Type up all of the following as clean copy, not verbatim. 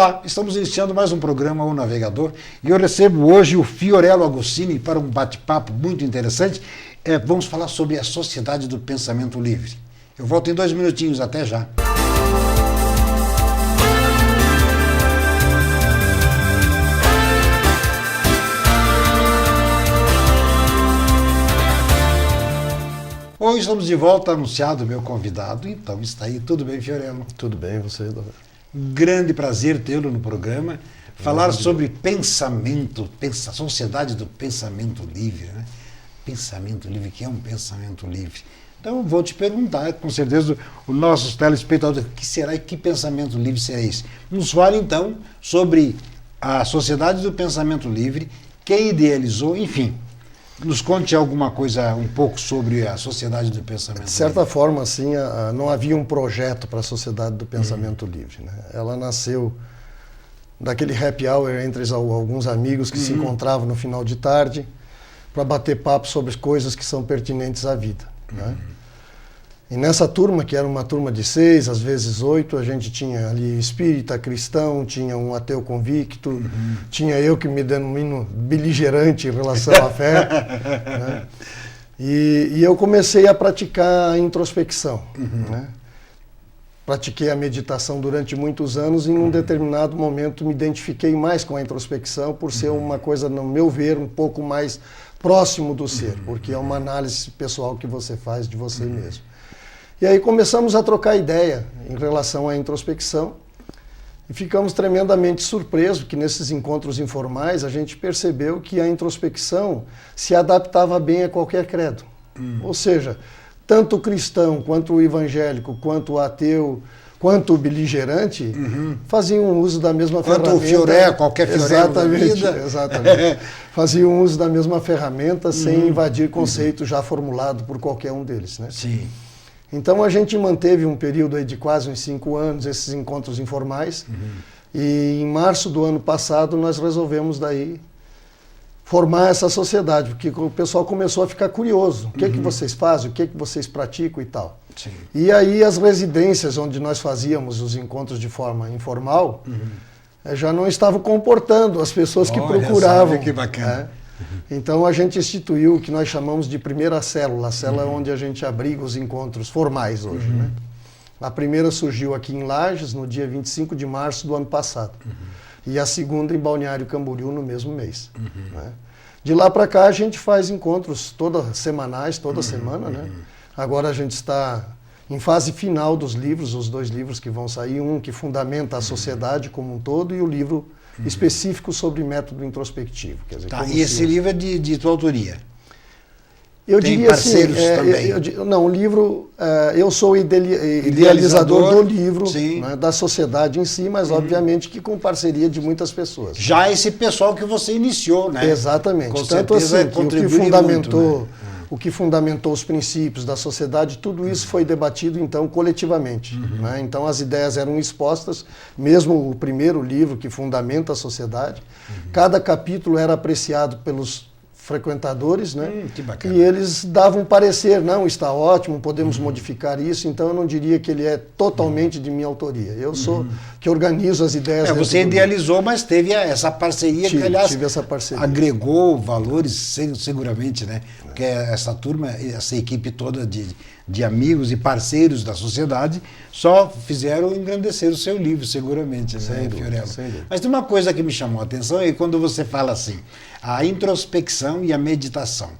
Olá, estamos iniciando mais um programa O Navegador e eu recebo hoje o Fiorello Agostini para um bate-papo muito interessante. Vamos falar sobre a Sociedade do Pensamento Livre. Eu volto em 2 minutinhos, até já. Hoje estamos de volta, anunciado o meu convidado, então está aí. Tudo bem, Fiorello? Tudo bem, você, doutor? Grande prazer tê-lo no programa. Falar sobre pensamento, Sociedade do Pensamento Livre, né? Pensamento livre, o que é um pensamento livre? Então, eu vou te perguntar, com certeza, os nossos telespectadores, o que será e que pensamento livre será esse? Nos fale, então, sobre a Sociedade do Pensamento Livre, quem idealizou, enfim. Nos conte alguma coisa um pouco sobre a Sociedade do Pensamento Livre. De certa forma, assim, não havia um projeto para a Sociedade do Pensamento Livre, né? Ela nasceu daquele happy hour entre alguns amigos que se encontravam no final de tarde para bater papo sobre coisas que são pertinentes à vida, né? E nessa turma, que era uma turma de 6, às vezes 8, a gente tinha ali espírita, cristão, tinha um ateu convicto, tinha eu que me denomino beligerante em relação à fé, né? E eu comecei a praticar a introspecção, né? Pratiquei a meditação durante muitos anos e em um determinado momento me identifiquei mais com a introspecção por ser uma coisa, no meu ver, um pouco mais próximo do ser, porque é uma análise pessoal que você faz de você mesmo. E aí começamos a trocar ideia em relação à introspecção e ficamos tremendamente surpresos que nesses encontros informais a gente percebeu que a introspecção se adaptava bem a qualquer credo. Ou seja, tanto o cristão, quanto o evangélico, quanto o ateu, quanto o beligerante faziam uso da mesma ferramenta. Quanto o Fioré, qualquer Fioré da vida. Exatamente. Faziam uso da mesma ferramenta sem invadir conceito já formulado por qualquer um deles, né? Sim. Então a gente manteve um período aí de quase uns 5 anos, esses encontros informais, e em março do ano passado nós resolvemos daí formar essa sociedade, porque o pessoal começou a ficar curioso. O que que vocês fazem, o que que vocês praticam e tal. Sim. E aí as residências onde nós fazíamos os encontros de forma informal já não estavam comportando as pessoas que procuravam. Sabe, que bacana. Então a gente instituiu o que nós chamamos de primeira célula, a célula onde a gente abriga os encontros formais hoje, né? A primeira surgiu aqui em Lages no dia 25 de março do ano passado. E a segunda em Balneário Camboriú no mesmo mês, né? De lá para cá a gente faz encontros semanais, toda semana, né? Agora a gente está em fase final dos livros, os 2 livros que vão sair, um que fundamenta a sociedade como um todo e o livro específico sobre método introspectivo. Quer dizer, E esse livro é de tua autoria? Eu Tem diria parceiros assim, também? não, o livro, eu sou idealizador do livro, né, da sociedade em si, mas obviamente que com parceria de muitas pessoas. Já esse pessoal que você iniciou, né? Exatamente. Com Tanto certeza assim, que o que fundamentou os princípios da sociedade, tudo isso foi debatido, então, coletivamente, né? Então, as ideias eram expostas, mesmo o primeiro livro, que fundamenta a sociedade, cada capítulo era apreciado pelos frequentadores, né? Que bacana. E eles davam parecer, não, está ótimo, podemos modificar isso, então eu não diria que ele é totalmente de minha autoria. Eu sou que organizo as ideias. Você idealizou, mas teve essa parceria que, aliás, tive essa parceria. Agregou valores seguramente, né? Porque essa turma, essa equipe toda de amigos e parceiros da sociedade só fizeram engrandecer o seu livro, seguramente, né, Fiorello? Mas tem uma coisa que me chamou a atenção, é quando você fala assim, a introspecção e a meditação.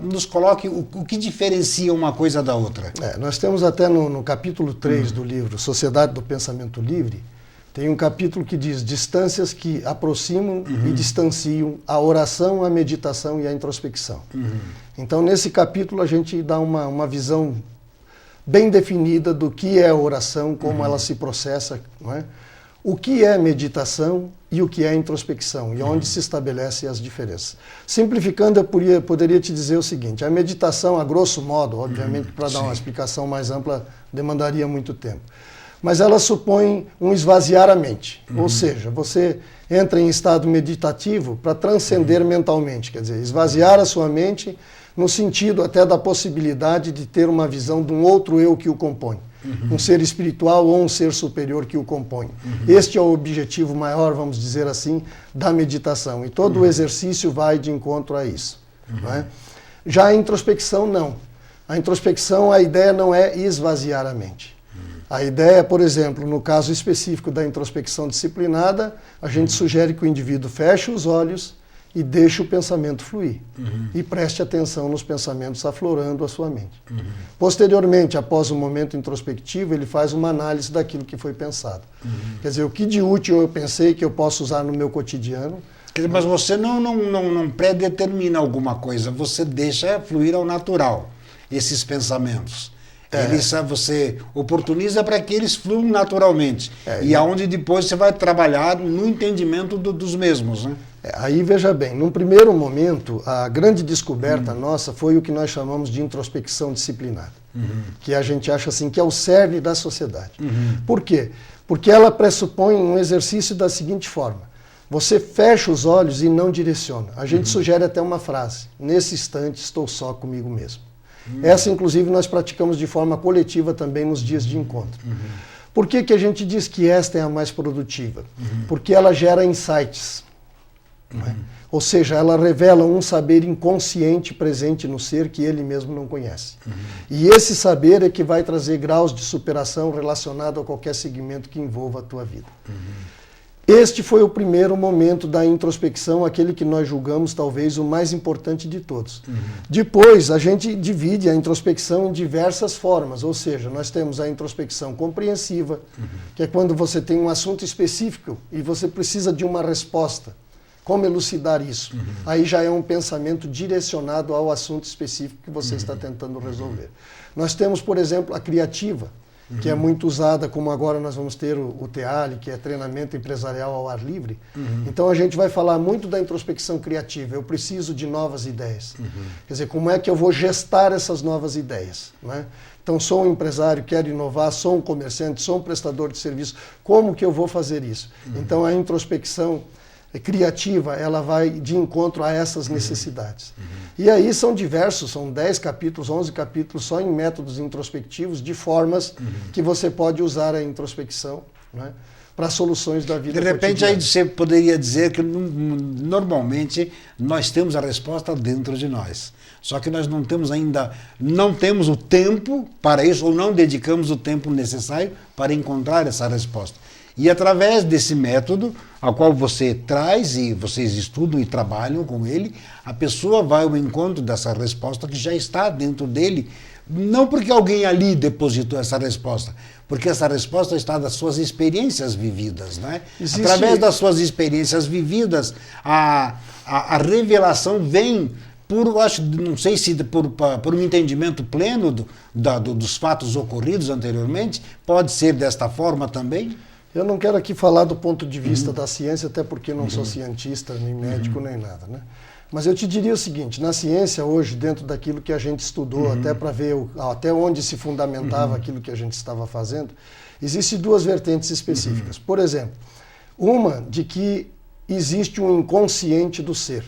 Nos coloque o que diferencia uma coisa da outra. Nós temos até no capítulo 3 do livro Sociedade do Pensamento Livre, tem um capítulo que diz distâncias que aproximam e distanciam a oração, a meditação e a introspecção. Então, nesse capítulo, a gente dá uma visão bem definida do que é a oração, como ela se processa, não é? O que é meditação e o que é introspecção, e onde se estabelecem as diferenças. Simplificando, eu poderia te dizer o seguinte, a meditação, a grosso modo, obviamente, para dar uma explicação mais ampla, demandaria muito tempo. Mas ela supõe um esvaziar a mente, ou seja, você entra em estado meditativo para transcender mentalmente, quer dizer, esvaziar a sua mente no sentido até da possibilidade de ter uma visão de um outro eu que o compõe. um ser espiritual ou um ser superior que o compõe. Este é o objetivo maior, vamos dizer assim, da meditação. E todo o exercício vai de encontro a isso. Não é? Já a introspecção, não. A introspecção, a ideia não é esvaziar a mente. A ideia, por exemplo, no caso específico da introspecção disciplinada, a gente sugere que o indivíduo feche os olhos e deixe o pensamento fluir. E preste atenção nos pensamentos aflorando a sua mente. Posteriormente, após o momento introspectivo, ele faz uma análise daquilo que foi pensado. Quer dizer, o que de útil eu pensei que eu posso usar no meu cotidiano. Quer dizer, mas você não predetermina alguma coisa, você deixa fluir ao natural esses pensamentos. Você oportuniza para que eles fluam naturalmente. E aonde depois você vai trabalhar no entendimento dos mesmos. Né? Aí veja bem, num primeiro momento, a grande descoberta nossa foi o que nós chamamos de introspecção disciplinada. Que a gente acha assim que é o cerne da sociedade. Por quê? Porque ela pressupõe um exercício da seguinte forma. Você fecha os olhos e não direciona. A gente sugere até uma frase. Nesse instante estou só comigo mesmo. Essa, inclusive, nós praticamos de forma coletiva também nos dias de encontro. Por que a gente diz que esta é a mais produtiva? Porque ela gera insights. Ou seja, ela revela um saber inconsciente presente no ser que ele mesmo não conhece. E esse saber é que vai trazer graus de superação relacionado a qualquer segmento que envolva a tua vida. Este foi o primeiro momento da introspecção, aquele que nós julgamos talvez o mais importante de todos. Depois, a gente divide a introspecção em diversas formas, ou seja, nós temos a introspecção compreensiva, que é quando você tem um assunto específico e você precisa de uma resposta. Como elucidar isso? Aí já é um pensamento direcionado ao assunto específico que você está tentando resolver. Nós temos, por exemplo, a criativa, que é muito usada, como agora nós vamos ter o TEALI, que é treinamento empresarial ao ar livre. Então a gente vai falar muito da introspecção criativa. Eu preciso de novas ideias. Quer dizer, como é que eu vou gestar essas novas ideias? Né? Então sou um empresário, quero inovar, sou um comerciante, sou um prestador de serviço. Como que eu vou fazer isso? Então a introspecção criativa, ela vai de encontro a essas necessidades. E aí são diversos, são 10 capítulos, 11 capítulos só em métodos introspectivos, de formas que você pode usar a introspecção, né, para soluções da vida cotidiana. De repente cotidiana. aí você poderia dizer que normalmente nós temos a resposta dentro de nós. Só que nós não temos o tempo para isso, ou não dedicamos o tempo necessário para encontrar essa resposta. E através desse método, ao qual você traz e vocês estudam e trabalham com ele, a pessoa vai ao encontro dessa resposta que já está dentro dele, não porque alguém ali depositou essa resposta, porque essa resposta está das suas experiências vividas. Né? Através das suas experiências vividas, a revelação vem não sei se por um entendimento pleno dos fatos ocorridos anteriormente, pode ser desta forma também? Eu não quero aqui falar do ponto de vista da ciência, até porque não sou cientista, nem médico, nem nada, né? Mas eu te diria o seguinte, na ciência hoje, dentro daquilo que a gente estudou, até para ver até onde se fundamentava aquilo que a gente estava fazendo, existem duas vertentes específicas. Por exemplo, uma de que existe um inconsciente do ser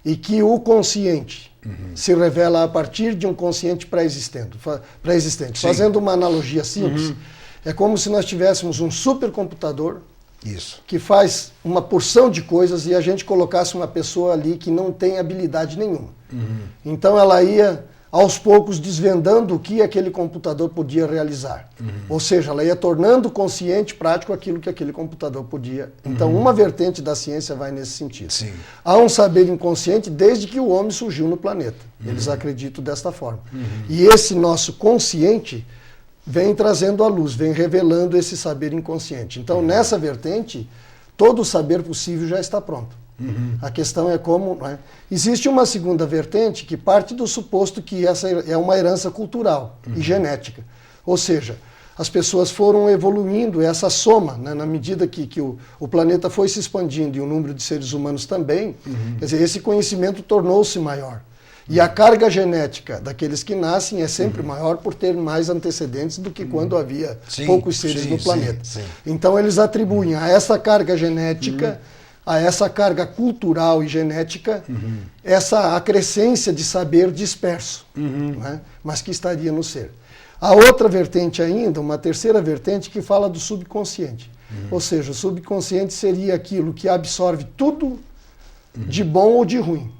e que o consciente se revela a partir de um consciente pré-existente. Fazendo uma analogia simples, é como se nós tivéssemos um supercomputador que faz uma porção de coisas e a gente colocasse uma pessoa ali que não tem habilidade nenhuma. Então ela ia, aos poucos, desvendando o que aquele computador podia realizar. Ou seja, ela ia tornando consciente, prático, aquilo que aquele computador podia. Então uma vertente da ciência vai nesse sentido. Há um saber inconsciente desde que o homem surgiu no planeta. Eles acreditam desta forma. E esse nosso consciente vem trazendo à luz, vem revelando esse saber inconsciente. Então, nessa vertente, todo o saber possível já está pronto. A questão é como... Né? Existe uma segunda vertente que parte do suposto que essa é uma herança cultural e genética. Ou seja, as pessoas foram evoluindo essa soma, né? Na medida que o planeta foi se expandindo e o número de seres humanos também, quer dizer, esse conhecimento tornou-se maior. E a carga genética daqueles que nascem é sempre maior por ter mais antecedentes do que quando havia poucos seres no planeta. Então eles atribuem a essa carga genética a essa carga cultural e genética, essa acrescência de saber disperso, não é? Mas que estaria no ser. A outra vertente ainda, uma terceira vertente, que fala do subconsciente. Ou seja, o subconsciente seria aquilo que absorve tudo de bom ou de ruim.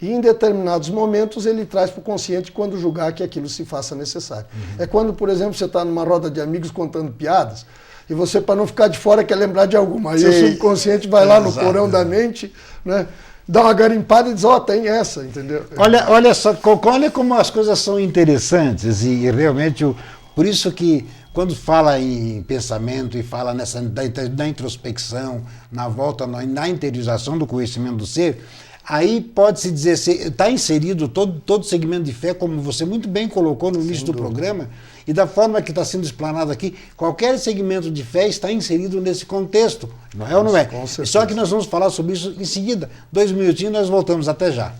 E em determinados momentos ele traz para o consciente quando julgar que aquilo se faça necessário. É quando, por exemplo, você está numa roda de amigos contando piadas, e você, para não ficar de fora, quer lembrar de alguma. Aí o subconsciente vai lá no porão da mente, né, dá uma garimpada e diz, tem essa, entendeu? Olha só, olha como as coisas são interessantes e realmente, por isso que quando fala em pensamento e fala da introspecção, na volta, na interiorização do conhecimento do ser, aí pode-se dizer, está inserido todo segmento de fé, como você muito bem colocou no início do programa, e da forma que está sendo explanado aqui, qualquer segmento de fé está inserido nesse contexto, não é ou não é? Só que nós vamos falar sobre isso em seguida. 2 minutinhos, nós voltamos, até já.